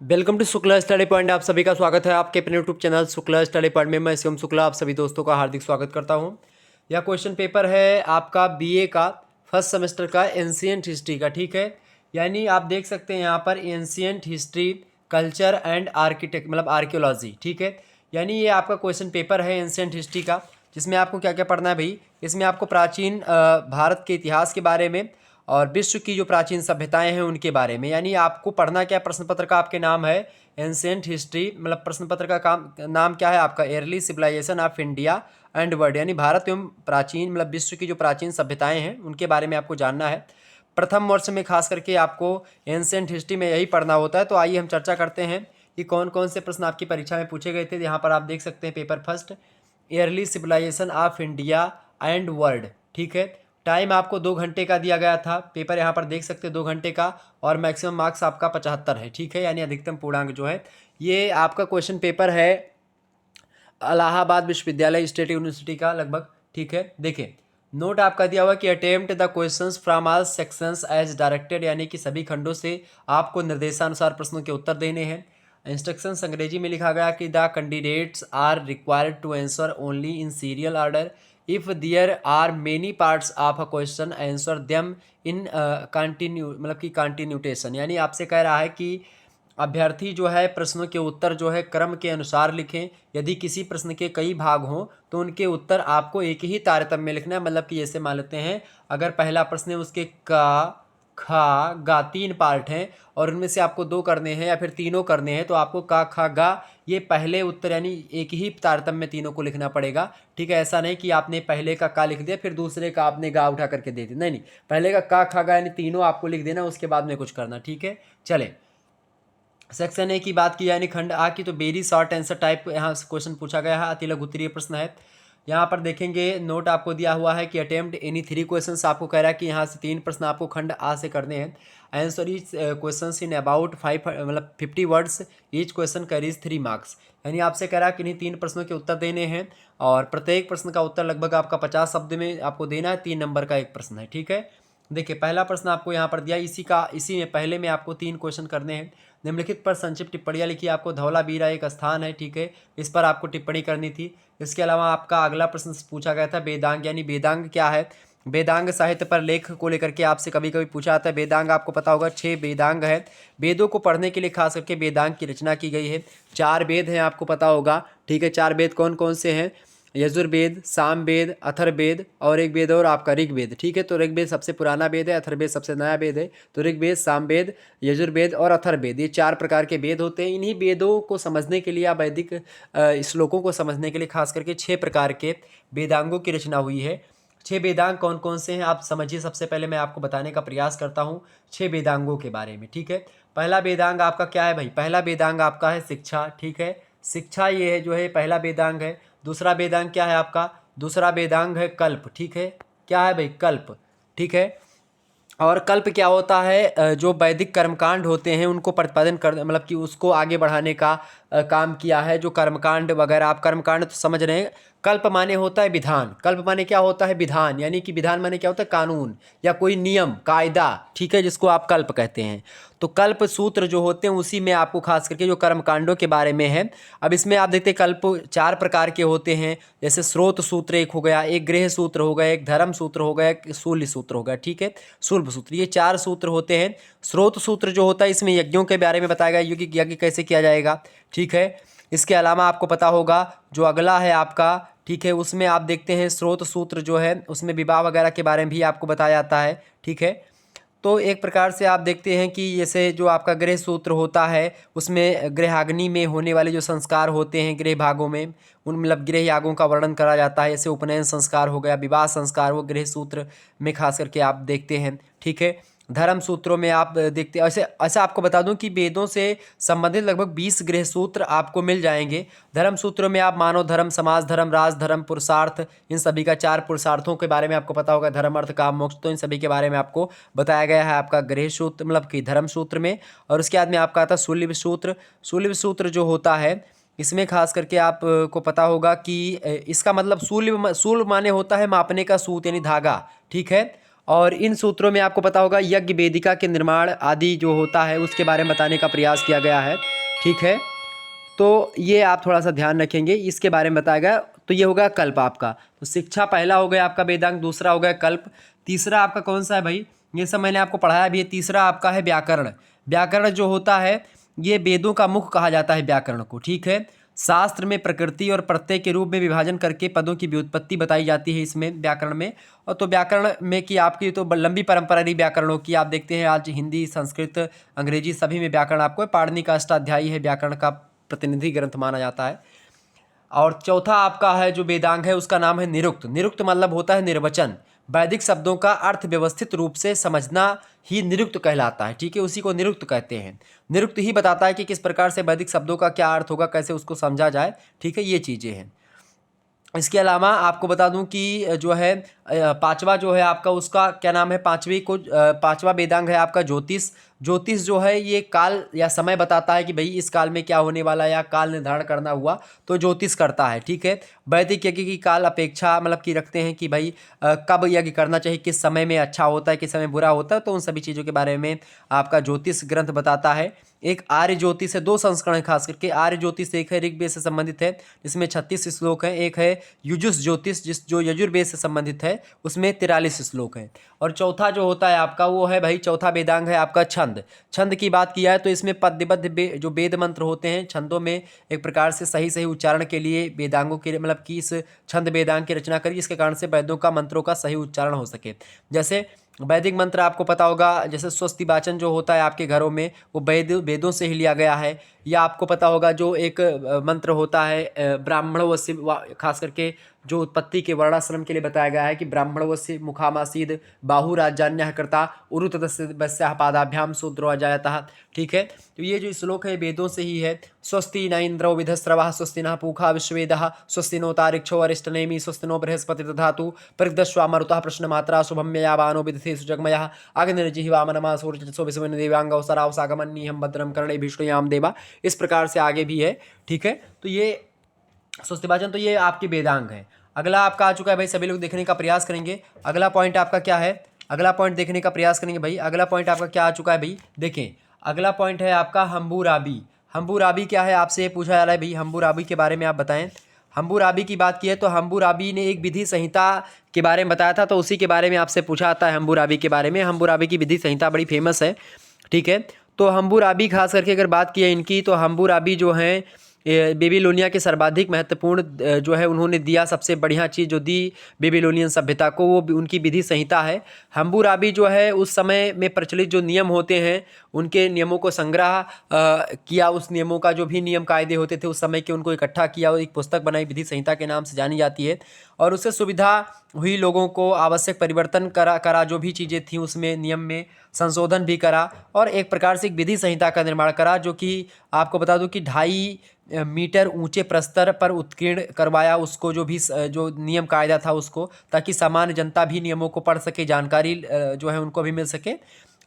Welcome to Shukla study point. आप सभी का स्वागत है आपके अपने YouTube channel Shukla study point में। मैं शिवम शुक्ला आप सभी दोस्तों का हार्दिक स्वागत करता हूं। यह क्वेश्चन पेपर है आपका बीए का फर्स्ट सेमेस्टर का एंशिएंट हिस्ट्री का, ठीक है। यानी आप देख सकते हैं यहाँ पर ancient history, culture and architect मतलब आर्कियोलॉजी, ठीक है। यानी ये आपका क्वेश्चन पेपर है एंशिएंट हिस्ट्री का, जिसमें आपको क्या क्या पढ़ना है भाई। इसमें आपको प्राचीन भारत के इतिहास के बारे में और विश्व की जो प्राचीन सभ्यताएं हैं उनके बारे में, यानी आपको पढ़ना क्या। प्रश्न पत्र का आपके नाम है एंशिएंट हिस्ट्री, मतलब प्रश्न पत्र का नाम क्या है आपका, early civilisation of India and world, यानी भारत एवं प्राचीन मतलब विश्व की जो प्राचीन सभ्यताएं हैं उनके बारे में आपको जानना है। प्रथम वर्ष में खास करके आपको एंशिएंट हिस्ट्री में यही पढ़ना होता है। तो आइए हम चर्चा करते हैं कि कौन कौन से प्रश्न आपकी परीक्षा में पूछे गए थे। यहाँ पर आप देख सकते हैं paper first, early civilisation of India and world, ठीक है। टाइम आपको 2 घंटे का दिया गया था। पेपर यहाँ पर देख सकते हैं 2 घंटे का, और मैक्सिमम मार्क्स आपका 75 है, ठीक है। यानी अधिकतम पूर्णांक जो है, ये आपका क्वेश्चन पेपर है इलाहाबाद विश्वविद्यालय स्टेट यूनिवर्सिटी का लगभग, ठीक है। देखिए नोट आपका दिया हुआ कि attempt the questions from all sections as directed, यानी कि सभी खंडों से आपको निर्देशानुसार प्रश्नों के उत्तर देने हैं। इंस्ट्रक्शंस अंग्रेजी में लिखा गया कि the candidates are required to answer only in serial order. If there are many parts of a question answer them in continue मतलब कि कंटिन्यूटेशन, यानी आपसे कह रहा है कि अभ्यर्थी जो है प्रश्नों के उत्तर जो है क्रम के अनुसार लिखें। यदि किसी प्रश्न के कई भाग हों तो उनके उत्तर आपको एक ही तारतम्य में लिखना है। मतलब कि जैसे मान लेते हैं अगर पहला प्रश्न है उसके का खा गा 3 पार्ट हैं और उनमें से आपको 2 करने हैं या फिर तीनों करने हैं, तो आपको का खा गा ये पहले उत्तर यानी एक ही तारतम्य में तीनों को लिखना पड़ेगा, ठीक है। ऐसा नहीं कि आपने पहले का लिख दिया फिर दूसरे का आपने गा उठा करके दे दिया, नहीं नहीं, पहले का का खा गा यानी तीनों आपको लिख देना, उसके बाद में कुछ करना, ठीक है। चले सेक्शन ए की बात की, यानी खंड आ की, तो वेरी शॉर्ट आंसर टाइप यहाँ क्वेश्चन पूछा गया है, अति लघु उत्तरीय प्रश्न है। यहाँ पर देखेंगे नोट आपको दिया हुआ है कि अटेम्प्ट एनी 3 क्वेश्चंस, आपको कह रहा है कि यहाँ से 3 प्रश्न आपको खंड आ से करने हैं। Answer each questions in about 5 मतलब 50 words, each question carries 3 marks. यानी आपसे कह रहा है कि इन्हीं 3 प्रश्नों के उत्तर देने हैं और प्रत्येक प्रश्न का उत्तर लगभग आपका 50 शब्द में आपको देना है। 3 नंबर का एक प्रश्न है, ठीक है। देखिए पहला प्रश्न आपको यहाँ पर दिया, इसी में पहले में आपको 3 क्वेश्चन करने हैं। निम्नलिखित पर संक्षिप्त टिप्पणियाँ लिखिए। आपको धौलावीरा एक स्थान है, ठीक है, इस पर आपको टिप्पणी करनी थी। इसके अलावा आपका अगला प्रश्न पूछा गया था वेदांग, यानी वेदांग क्या है। वेदांग साहित्य पर लेख को लेकर के आपसे कभी कभी पूछा जाता है। वेदांग आपको पता होगा 6 वेदांग है। वेदों को पढ़ने के लिए खास करके वेदांग की रचना की गई है। 4 वेद हैं आपको पता होगा, ठीक है। 4 वेद कौन कौन से हैं, यजुर्वेद, सामवेद, अथर्ववेद और एक वेद और आपका ऋग्वेद, ठीक है। तो ऋग्वेद सबसे पुराना वेद है, अथर्ववेद सबसे नया वेद है। तो ऋग्वेद, सामवेद, यजुर्वेद और अथर्ववेद, ये 4 प्रकार के वेद होते हैं। इन्हीं वेदों को समझने के लिए या वैदिक श्लोकों को समझने के लिए खास करके 6 प्रकार के वेदांगों की रचना हुई है। 6 वेदांग कौन कौन से हैं आप समझिए। सबसे पहले मैं आपको बताने का प्रयास करता हूँ 6 वेदांगों के बारे में, ठीक है। पहला वेदांग आपका क्या है भाई, पहला वेदांग आपका है शिक्षा, ठीक है। शिक्षा ये है जो है पहला वेदांग है। दूसरा वेदांग क्या है आपका, दूसरा वेदांग है कल्प, ठीक है। क्या है भाई, कल्प, ठीक है। और कल्प क्या होता है, जो वैदिक कर्मकांड होते हैं उनको प्रतिपादन कर मतलब कि उसको आगे बढ़ाने का काम किया है। जो कर्मकांड वगैरह, आप कर्मकांड तो समझ रहे हैं। कल्प माने होता है विधान, कल्प माने क्या होता है विधान, यानी कि विधान माने क्या होता है कानून या कोई नियम कायदा, ठीक है, जिसको आप कल्प कहते हैं। तो कल्प सूत्र जो होते हैं उसी में आपको खास करके जो कर्मकांडों के बारे में है। अब इसमें आप देखते हैं कल्प 4 प्रकार के होते हैं। जैसे स्रोत सूत्र एक हो गया, एक गृह सूत्र हो गया, एक धर्म सूत्र हो गया, एक शूल्य सूत्र हो गया, ठीक है, शुल्ब सूत्र, ये 4 सूत्र होते हैं। स्रोत सूत्र जो होता है इसमें यज्ञों के बारे में बताया गया, यज्ञ कैसे किया जाएगा, ठीक है। इसके अलावा आपको पता होगा जो अगला है आपका, ठीक है, उसमें आप देखते हैं स्रोत सूत्र जो है उसमें विवाह वगैरह के बारे में भी आपको बताया जाता है, ठीक है। तो एक प्रकार से आप देखते हैं कि जैसे जो आपका गृह सूत्र होता है उसमें गृहाग्नि में होने वाले जो संस्कार होते हैं गृह भागों में, उन मतलब गृह यागों का वर्णन करा जाता है। जैसे उपनयन संस्कार हो गया, विवाह संस्कार, वो गृह सूत्र में खास करके आप देखते हैं, ठीक है। धर्म सूत्रों में आप देखते हैं, ऐसे ऐसा आपको बता दूं कि वेदों से संबंधित लगभग 20 गृह सूत्र आपको मिल जाएंगे। धर्म सूत्रों में आप मानव धर्म, समाज धर्म, राज धर्म, पुरुषार्थ, इन सभी का 4 पुरुषार्थों के बारे में आपको पता होगा, धर्म अर्थ काम मोक्ष, तो इन सभी के बारे में आपको बताया गया है आपका गृह सूत्र मतलब कि धर्म सूत्र में। और उसके बाद में आपका आता है शूल्य सूत्र। शूल्य सूत्र जो होता है इसमें खास करके आप को पता होगा कि इसका मतलब शूल्य माने होता है मापने का सूत यानी धागा, ठीक है। और इन सूत्रों में आपको पता होगा यज्ञ वेदिका के निर्माण आदि जो होता है उसके बारे में बताने का प्रयास किया गया है। ठीक है, तो ये आप थोड़ा सा ध्यान रखेंगे, इसके बारे में बताया गया। तो ये होगा कल्प आपका। तो शिक्षा पहला हो गया आपका वेदांग, दूसरा हो गया कल्प, तीसरा आपका कौन सा है भाई, ये सब मैंने आपको पढ़ाया भी है। तीसरा आपका है व्याकरण। व्याकरण जो होता है ये वेदों का मुख कहा जाता है व्याकरण को। ठीक है, शास्त्र में प्रकृति और प्रत्यय के रूप में विभाजन करके पदों की व्युत्पत्ति बताई जाती है इसमें व्याकरण में। और तो व्याकरण में कि आपकी तो लंबी परंपरा रही व्याकरणों की, आप देखते हैं आज हिंदी, संस्कृत, अंग्रेजी सभी में व्याकरण आपको पाणिनि का अष्टाध्यायी है, व्याकरण का प्रतिनिधि ग्रंथ माना जाता है। और चौथा आपका है जो वेदांग है उसका नाम है निरुक्त। निरुक्त मतलब होता है निर्वचन। वैदिक शब्दों का अर्थ व्यवस्थित रूप से समझना ही निरुक्त कहलाता है। ठीक है, उसी को निरुक्त कहते हैं। निरुक्त ही बताता है कि किस प्रकार से वैदिक शब्दों का क्या अर्थ होगा, कैसे उसको समझा जाए। ठीक है, ये चीज़ें हैं। इसके अलावा आपको बता दूं कि जो है पांचवा जो है आपका उसका क्या नाम है, पांचवा वेदांग है आपका ज्योतिष। ज्योतिष जो है ये काल या समय बताता है कि भाई इस काल में क्या होने वाला है या काल निर्धारण करना हुआ तो ज्योतिष करता है। ठीक है, वैदिक यज्ञ की काल अपेक्षा मतलब कि रखते हैं कि भाई कब यज्ञ करना चाहिए, किस समय में अच्छा होता है, किस समय बुरा होता है, तो उन सभी चीज़ों के बारे में आपका ज्योतिष ग्रंथ बताता है। एक आर्य ज्योतिष है, दो संस्करण है खास करके। आर्य ज्योतिष एक है ऋग्वेद से संबंधित है, जिसमें 36 श्लोक हैं। एक है युजुष ज्योतिष जो यजुर्वेद से संबंधित है, उसमें 43 श्लोक हैं। और चौथा जो होता है आपका वो है भाई, चौथा वेदांग है आपका छंद। छंद की बात किया है तो इसमें पद्यबद्ध जो वेद मंत्र होते हैं छंदों में, एक प्रकार से सही सही उच्चारण के लिए वेदांगों के लिए मतलब कि इस छंद वेदांग की रचना करी, जिसके कारण से वेदों का मंत्रों का सही उच्चारण हो सके। जैसे वैदिक मंत्र आपको पता होगा, जैसे स्वस्ति वाचन जो होता है आपके घरों में वो वेदों से ही लिया गया है। या आपको पता होगा जो एक मंत्र होता है ब्राह्मणवस्य, खास करके जो उत्पत्ति के वर्णाश्रम के लिए बताया गया है कि ब्राह्मणवस्य मुखामासीद बाहुराजान्यः कृता उरुतस्य पादाभ्याम शूद्रो अजायतः। ठीक है, तो ये जो श्लोक है वेदों से ही है। स्वस्ति न इंद्रो विधस्रवः स्वस्ति नः पूषा विश्ववेदः स्वस्ति नो तारिक्षो अरिष्टनेमि स्वस्ति नो बृहस्पतिर्दधातु पृथ्वी मरुतः प्रश्नमात्रा शुभं ययावानो विदथेषु जगमयः अग्निर्जिह्वामनमा सूर्यजसो विश्ववेन देवांगौ सराव सागमन्नीहं भद्रं कर्णेभिष्णुयाम देवा। इस प्रकार से आगे भी है। ठीक है, तो ये स्वस्तिवाचन तो ये आपके वेदांग है। अगला आपका आ चुका है भाई, सभी लोग देखने का प्रयास करेंगे। अगला पॉइंट आपका क्या है, अगला पॉइंट देखने का प्रयास करेंगे भाई। अगला पॉइंट आपका क्या आ चुका है भाई, देखें अगला पॉइंट है आपका हम्बूराबी। हम्बूराबी क्या है आपसे ये पूछा जा रहा है भाई, हम्बूराबी के बारे में आप बताएं। हम्बूराबी की बात की है तो हम्बूराबी ने एक विधि संहिता के बारे में बताया था, तो उसी के बारे में आपसे पूछा जाता है हम्बूराबी के बारे में। हम्बूराबी की विधि संहिता बड़ी फेमस है। ठीक है, तो हम्बूराबी खास करके अगर बात की है इनकी, तो हम्बूराबी जो हैं बेबीलोनिया के सर्वाधिक महत्वपूर्ण जो है उन्होंने दिया, सबसे बढ़िया चीज़ जो दी बेबीलोनियन सभ्यता को वो उनकी विधि संहिता है। हम्बूराबी जो है उस समय में प्रचलित जो नियम होते हैं उनके नियमों को संग्रह किया, उस नियमों का जो भी नियम कायदे होते थे उस समय के उनको इकट्ठा किया और एक पुस्तक बनाई, विधि संहिता के नाम से जानी जाती है। और उससे सुविधा हुई लोगों को, आवश्यक परिवर्तन करा जो भी चीज़ें थी उसमें नियम में संशोधन भी करा और एक प्रकार से एक विधि संहिता का निर्माण करा, जो कि आपको बता दूं कि 2.5 मीटर ऊंचे प्रस्तर पर उत्कीर्ण करवाया उसको, जो भी जो नियम कायदा था उसको, ताकि सामान्य जनता भी नियमों को पढ़ सके, जानकारी जो है उनको भी मिल सके।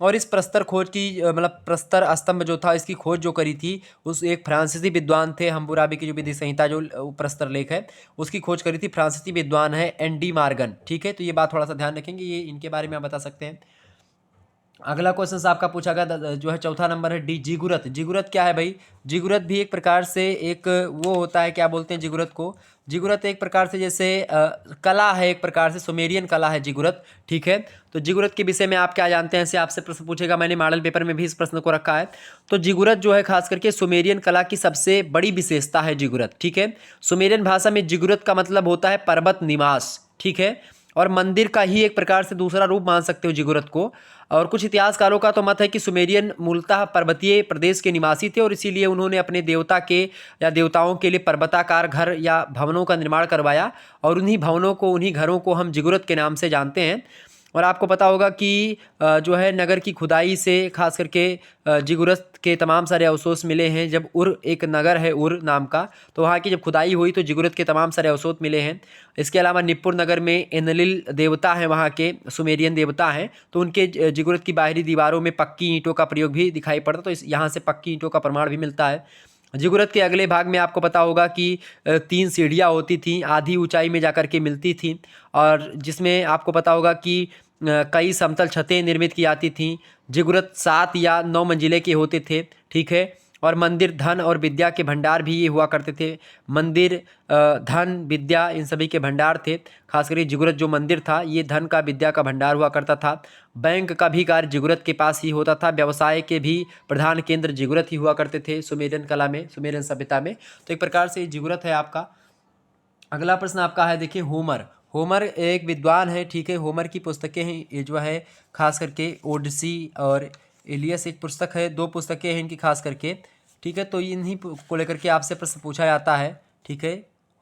और इस प्रस्तर खोज की मतलब प्रस्तर स्तंभ जो था इसकी खोज जो करी थी उस एक फ्रांसीसी विद्वान थे। हम्बूराबी की जो विधि संहिता जो प्रस्तर लेख है उसकी खोज करी थी फ्रांसीसी विद्वान है एनडी मार्गन। ठीक है, तो ये बात थोड़ा सा ध्यान रखेंगे, ये इनके बारे में आप बता सकते हैं। अगला क्वेश्चन से आपका पूछा गया जो है चौथा नंबर है डी जिगुरत। जिगुरत क्या है भाई, जिगुरत भी एक प्रकार से एक वो होता है, क्या बोलते हैं जिगुरत को, जिगुरत एक प्रकार से जैसे कला है, एक प्रकार से सुमेरियन कला है जिगुरत। ठीक है, तो जिगुरत के विषय में आप क्या जानते हैं, ऐसे आपसे प्रश्न पूछेगा, मैंने मॉडल पेपर में भी इस प्रश्न को रखा है। तो जिगुरत जो है खास करके सुमेरियन कला की सबसे बड़ी विशेषता है जिगुरत। ठीक है, सुमेरियन भाषा में जिगुरत का मतलब होता है पर्वत निवास। ठीक है, और मंदिर का ही एक प्रकार से दूसरा रूप मान सकते हो जिगुरत को। और कुछ इतिहासकारों का तो मत है कि सुमेरियन मूलतः पर्वतीय प्रदेश के निवासी थे और इसीलिए उन्होंने अपने देवता के या देवताओं के लिए पर्वताकार घर या भवनों का निर्माण करवाया और उन्हीं भवनों को, उन्हीं घरों को हम जिगुरत के नाम से जानते हैं। और आपको पता होगा कि जो है नगर की खुदाई से खास करके जिगुरत के तमाम सारे अवशेष मिले हैं। जब उर एक नगर है उर नाम का, तो वहाँ की जब खुदाई हुई तो जिगुरत के तमाम सारे अवशेष मिले हैं। इसके अलावा निप्पुर नगर में एनलिल देवता हैं, वहाँ के सुमेरियन देवता हैं, तो उनके जिगुरत की बाहरी दीवारों में पक्की ईंटों का प्रयोग भी दिखाई पड़ता, तो यहाँ से पक्की ईंटों का प्रमाण भी मिलता है। जिगुरत के अगले भाग में आपको पता होगा कि 3 सीढ़ियाँ होती थीं, आधी ऊंचाई में जाकर के मिलती थीं, और जिसमें आपको पता होगा कि कई समतल छतें निर्मित की जाती थीं। जिगुरत 7 या 9 मंजिले के होते थे, ठीक है। और मंदिर धन और विद्या के भंडार भी ये हुआ करते थे। मंदिर धन विद्या इन सभी के भंडार थे। खास करके जिगुरत जो मंदिर था ये धन का विद्या का भंडार हुआ करता था। बैंक का भी कार्य जिगुरत के पास ही होता था। व्यवसाय के भी प्रधान केंद्र जिगुरत ही हुआ करते थे सुमेरियन कला में, सुमेरियन सभ्यता में। तो एक प्रकार से जिगुरत है आपका। अगला प्रश्न आपका है, देखिए होमर। होमर एक विद्वान है, ठीक है। होमर की पुस्तकें हैं ये जो है खास करके ओडिसी और इलियस एक पुस्तक है, 2 पुस्तकें हैं इनकी खास करके, ठीक है। तो इन्हीं को लेकर के आपसे प्रश्न पूछा जाता है, ठीक है,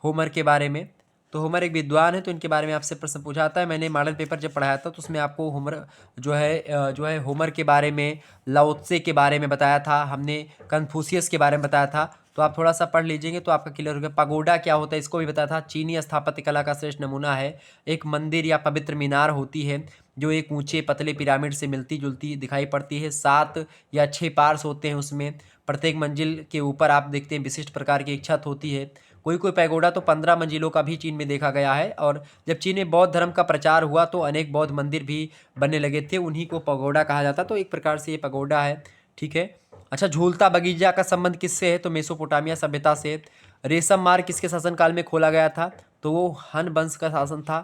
होमर के बारे में। तो होमर एक विद्वान है तो इनके बारे में आपसे प्रश्न पूछा जाता है। मैंने मॉडल पेपर जब पढ़ाया था तो उसमें आपको होमर जो है होमर के बारे में, लाओ त्से के बारे में बताया था, हमने कन्फ्यूशियस के बारे में बताया था। तो आप थोड़ा सा पढ़ लीजिएंगे तो आपका क्लियर हो गया। पगोडा क्या होता है इसको भी बताया था। चीनी स्थापत्य कला का श्रेष्ठ नमूना है। एक मंदिर या पवित्र मीनार होती है जो एक ऊंचे पतले पिरामिड से मिलती जुलती दिखाई पड़ती है। 7 या 6 पार्स होते हैं उसमें। प्रत्येक मंजिल के ऊपर आप देखते हैं विशिष्ट प्रकार की एक छत होती है। कोई कोई पैगोडा तो 15 मंजिलों का भी चीन में देखा गया है। और जब चीन में बौद्ध धर्म का प्रचार हुआ तो अनेक बौद्ध मंदिर भी बनने लगे थे, उन्हीं को पगोडा कहा जाता। तो एक प्रकार से ये पगोडा है, ठीक है। अच्छा, झूलता बगीचा का संबंध किससे है? तो मेसोपोटामिया सभ्यता से। रेशम मार्ग किसके शासनकाल में खोला गया था? तो वो हन वंश का शासन था,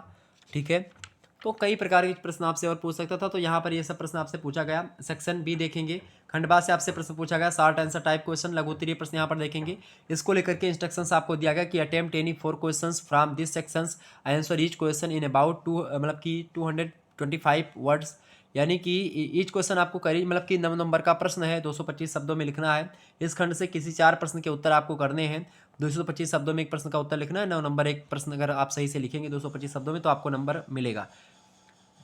ठीक है। तो कई प्रकार के प्रश्न आपसे और पूछ सकता था। तो यहाँ पर ये सब प्रश्न आपसे पूछा गया। सेक्शन बी देखेंगे, खंडवा से आपसे प्रश्न पूछा गया, शॉर्ट आंसर टाइप क्वेश्चन, लघु उत्तरीय प्रश्न यहाँ पर देखेंगे। इसको लेकर के इंस्ट्रक्शंस आपको दिया गया कि attempt any 4 questions from this sections, answer each question in about 2 मतलब कि 225 वर्ड्स। यानी कि ईच क्वेश्चन आपको करीब मतलब कि 9 नंबर का प्रश्न है, 225 शब्दों में लिखना है। इस खंड से किसी 4 प्रश्न के उत्तर आपको करने हैं। 225 शब्दों में एक प्रश्न का उत्तर लिखना है। 9 नंबर एक प्रश्न अगर आप सही से लिखेंगे 225 शब्दों में तो आपको नंबर मिलेगा।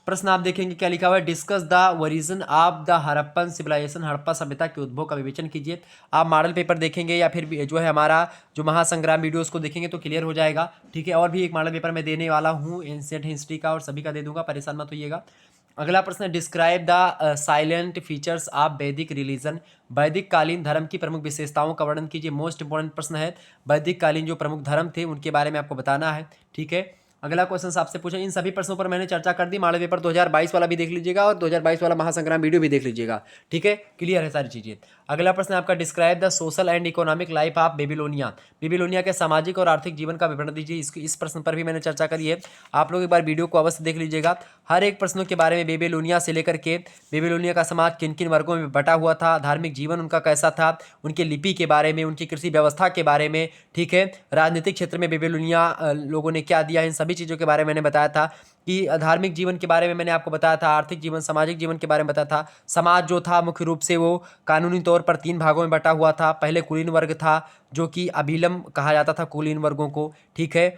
प्रश्न आप देखेंगे क्या लिखा हुआ है, discuss the origin of the Harappan civilisation, Harappa सभ्यता के उद्भव का विवेचन कीजिए। आप मॉडल पेपर देखेंगे या फिर जो है हमारा जो महासंग्राम वीडियो उसको देखेंगे तो क्लियर हो जाएगा, ठीक है। और भी एक मॉडल पेपर मैं देने वाला हूँ एंशिएंट हिस्ट्री का और सभी का दे दूंगा, परेशान मत होइएगा। अगला प्रश्न है, describe the salient features of वैदिक रिलीजन, वैदिक कालीन धर्म की प्रमुख विशेषताओं का वर्णन कीजिए। मोस्ट इंपॉर्टेंट प्रश्न है, वैदिक कालीन जो प्रमुख धर्म थे उनके बारे में आपको बताना है, ठीक है। अगला क्वेश्चन आपसे पूछा, इन सभी प्रश्नों पर मैंने चर्चा कर दी। मॉडल पेपर 2022 वाला भी देख लीजिएगा और 2022 वाला महासंग्राम वीडियो भी देख लीजिएगा, ठीक है, क्लियर है सारी चीजें। अगला प्रश्न आपका, describe the social and economic life of Babylonia, Babylonia के सामाजिक और आर्थिक जीवन का विवरण दीजिए। इस प्रश्न पर भी मैंने चर्चा करी है, आप लोग एक बार वीडियो को अवश्य देख लीजिएगा। हर एक प्रश्नों के बारे में, बेबीलोनिया से लेकर के बेबीलोनिया का समाज किन किन वर्गों में बटा हुआ था, धार्मिक जीवन उनका कैसा था, उनके लिपि के बारे में, उनकी कृषि व्यवस्था के बारे में, ठीक है, राजनीतिक क्षेत्र में बेबीलोनिया लोगों ने क्या दिया, इन सभी चीज़ों के बारे में मैंने बताया था। कि धार्मिक जीवन के बारे में मैंने आपको बताया था, आर्थिक जीवन, सामाजिक जीवन के बारे में बताया था। समाज जो था मुख्य रूप से वो कानूनी तौर पर 3 भागों में बटा हुआ था। पहले कुलीन वर्ग था जो कि अभिलम कहा जाता था कुलीन वर्गों को, ठीक है,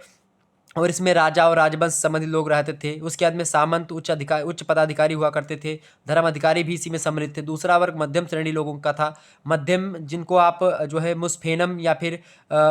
और इसमें राजा और राजवंश संबंधित लोग रहते थे। उसके बाद में सामंत उच्च पदाधिकारी हुआ करते थे, धर्म अधिकारी भी इसी में सम्मिलित थे। दूसरा वर्ग मध्यम श्रेणी लोगों का था, मध्यम जिनको आप जो है मुस्फेनम या फिर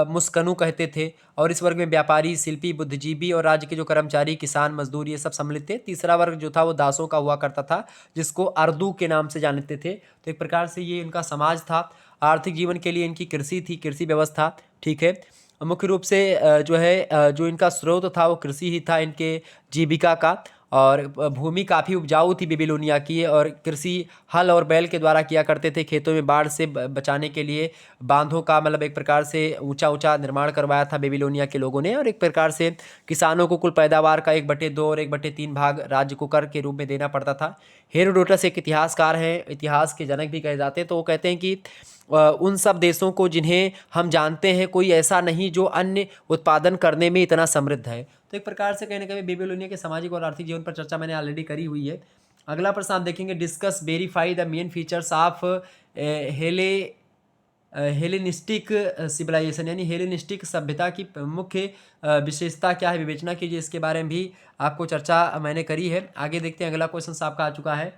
मुस्कनू कहते थे। और इस वर्ग में व्यापारी, शिल्पी, बुद्धिजीवी और राज्य के जो कर्मचारी, किसान, मजदूर ये सब सम्मिलित थे। तीसरा वर्ग जो था वो दासों का हुआ करता था जिसको अर्दू के नाम से जानते थे। तो एक प्रकार से ये इनका समाज था। आर्थिक जीवन के लिए इनकी कृषि थी, कृषि व्यवस्था, ठीक है। मुख्य रूप से जो है जो इनका स्रोत था वो कृषि ही था इनके जीविका का। और भूमि काफ़ी उपजाऊ थी बेबीलोनिया की, और कृषि हल और बैल के द्वारा किया करते थे। खेतों में बाढ़ से बचाने के लिए बांधों का मतलब एक प्रकार से ऊंचा ऊंचा निर्माण करवाया था बेबीलोनिया के लोगों ने। और एक प्रकार से किसानों को कुल पैदावार का 1/2 और 1/3 भाग राज्य को कर के रूप में देना पड़ता था। हेरोडोटस एक इतिहासकार हैं, इतिहास के जनक भी कहे जाते हैं। तो वो कहते हैं कि उन सब देशों को जिन्हें हम जानते हैं कोई ऐसा नहीं जो अन्य उत्पादन करने में इतना समृद्ध है। तो एक प्रकार से कहीं ना कहीं बेबीलोनिया के सामाजिक और आर्थिक जीवन पर चर्चा मैंने ऑलरेडी करी हुई है। अगला प्रश्न आप देखेंगे, discuss verify the main features of Hellenistic civilisation, यानी हेलेनिस्टिक सभ्यता की मुख्य विशेषता क्या है, विवेचना कीजिए। इसके बारे में भी आपको चर्चा मैंने करी है। आगे देखते हैं, अगला क्वेश्चन आपका आ चुका है।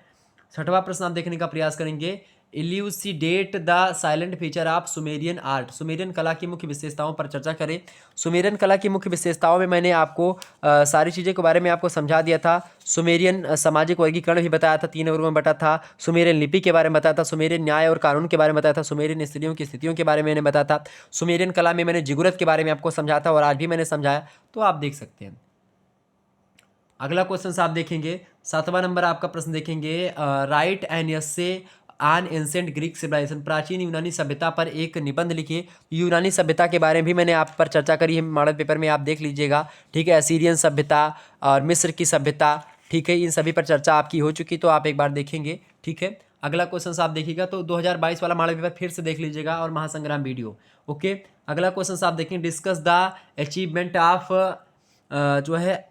6वां प्रश्न आप देखने का प्रयास करेंगे, इल्यूसिडेट the silent feature of Sumerian art, Sumerian कला की मुख्य विशेषताओं पर चर्चा करें। सुमेरियन कला की मुख्य विशेषताओं में मैंने आपको सारी चीज़ों के बारे में आपको समझा दिया था। सुमेरियन सामाजिक वर्गीकरण भी बताया था, 3 वर्गों में बटा था। सुमेरियन लिपि के बारे में बताया था, सुमेरियन न्याय और कानून के बारे में बताया था, सुमेरियन स्त्रियों की स्थितियों के बारे में मैंने बताया था। सुमेरियन कला में मैंने जिगुरत के बारे में आपको समझाया था और आज भी मैंने समझाया, तो आप देख सकते हैं। अगला क्वेश्चन आप देखेंगे 7वां नंबर आपका प्रश्न देखेंगे, write an essay on ancient Greek civilisation, प्राचीन यूनानी सभ्यता पर एक निबंध लिखिए। यूनानी सभ्यता के बारे में भी मैंने आप पर चर्चा करी है मॉडल पेपर में, आप देख लीजिएगा, ठीक है। असीरियन सभ्यता और मिस्र की सभ्यता, ठीक है, इन सभी पर चर्चा आपकी हो चुकी, तो आप एक बार देखेंगे, ठीक है। अगला क्वेश्चन आप देखिएगा तो 2022 वाला मॉडल पेपर फिर से देख लीजिएगा और महासंग्राम वीडियो, ओके। अगला क्वेश्चन आप देखेंगे, डिस्कस द अचीवमेंट ऑफ जो है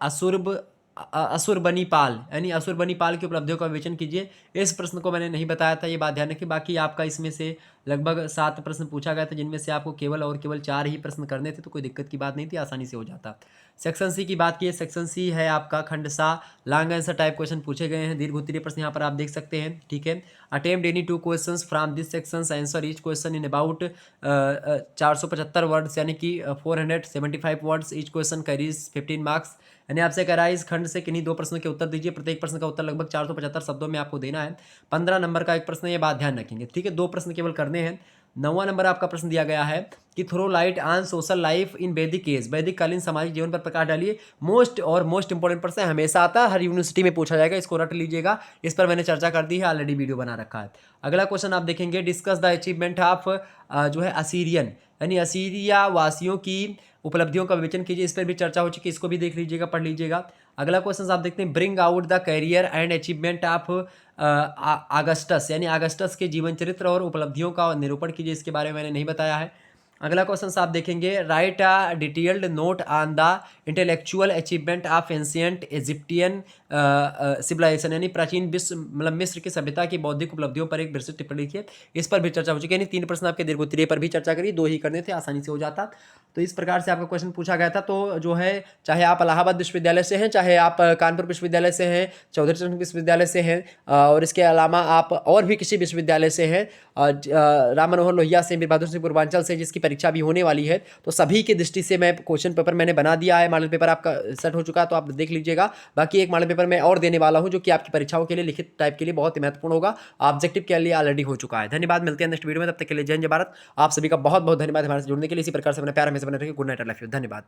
असुरबनीपाल, यानी असुरबनीपाल की उपलब्धियों का विवेचन कीजिए। इस प्रश्न को मैंने नहीं बताया था, ये बात ध्यान रखिए। बाकी आपका इसमें से लगभग 7 प्रश्न पूछा गया था, जिनमें से आपको केवल और केवल 4 ही प्रश्न करने थे, तो कोई दिक्कत की बात नहीं थी, आसानी से हो जाता। सेक्शन सी की बात की, सेक्शन सी है आपका खंड सा, लॉन्ग आंसर टाइप क्वेश्चन पूछे गए हैं, दीर्घ उत्तरीय प्रश्न यहाँ पर आप देख सकते हैं, ठीक है। Attempt any 2 questions from this section, answer each question in about 475 words, यानी कि 475 words, each question carries 15 marks. यानी आपसे कह रहा है इस खंड से किन्हीं 2 प्रश्नों के उत्तर दीजिए, प्रत्येक प्रश्न का उत्तर लगभग 475 शब्दों में आपको देना है। 15 नंबर का एक प्रश्न, ये बात ध्यान रखेंगे, ठीक है। 2 प्रश्न केवल करने हैं। 9वां नंबर आपका प्रश्न दिया गया है कि throw light on social life in Vedic age, वैदिक कालीन सामाजिक जीवन पर प्रकाश डालिए। मोस्ट इंपॉर्टेंट प्रश्न हमेशा आता है, हर यूनिवर्सिटी में पूछा जाएगा, इसको रट लीजिएगा, इस पर मैंने चर्चा कर दी है, ऑलरेडी वीडियो बना रखा है। अगला क्वेश्चन आप देखेंगे, डिस्कस द अचीवमेंट ऑफ जो है असीरियन, यानी असीरिया वासियों की उपलब्धियों का विवेचन कीजिए, इस पर भी चर्चा हो चुकी है, इसको भी देख लीजिएगा, पढ़ लीजिएगा। अगला क्वेश्चन आप देखते हैं, bring out the career and achievement of Augustus, यानी आगस्टस के जीवन चरित्र और उपलब्धियों का निरूपण कीजिए, इसके बारे में मैंने नहीं बताया है। अगला क्वेश्चन आप देखेंगे, write a detailed note on the intellectual achievement of ancient Egyptian civilisation, यानी प्राचीन विश्व मतलब मिस्र की सभ्यता की बौद्धिक उपलब्धियों पर एक विस्तृत टिप्पणी लिखिए, इस पर भी चर्चा हो चुकी है। यानी 3 प्रश्न आपके दीर्घ उत्तरीय पर भी चर्चा करी, 2 ही करने थे, आसानी से हो जाता। तो इस प्रकार से आपका क्वेश्चन पूछा गया था। तो जो है, चाहे आप इलाहाबाद विश्वविद्यालय से हैं, चाहे आप कानपुर विश्वविद्यालय से हैं, चौधरी चरण विश्वविद्यालय से हैं, और इसके अलावा आप और भी किसी विश्वविद्यालय से हैं, राम मनोहर लोहिया से, वीर बहादुर सिंह पूर्वांचल से, जिसकी परीक्षा भी होने वाली है, तो सभी की दृष्टि से मैं क्वेश्चन पेपर मैंने बना दिया है, मॉडल पेपर आपका सेट हो चुका है, तो आप देख लीजिएगा। बाकी एक मॉडल पेपर मैं और देने वाला हूं, जो कि आपकी परीक्षाओं के लिए, लिखित टाइप के लिए बहुत ही महत्वपूर्ण होगा, ऑब्जेक्टिव के लिए ऑलरेडी हो चुका है। धन्यवाद, मिलते हैं नेक्स्ट वीडियो में, तब तक के लिए जय हिंद जय भारत। आप सभी का बहुत बहुत धन्यवाद हमारे से जुड़ने के लिए। इसी प्रकार से अपना प्यार हमेशा बने रखिए। Good night, I love you, धन्यवाद।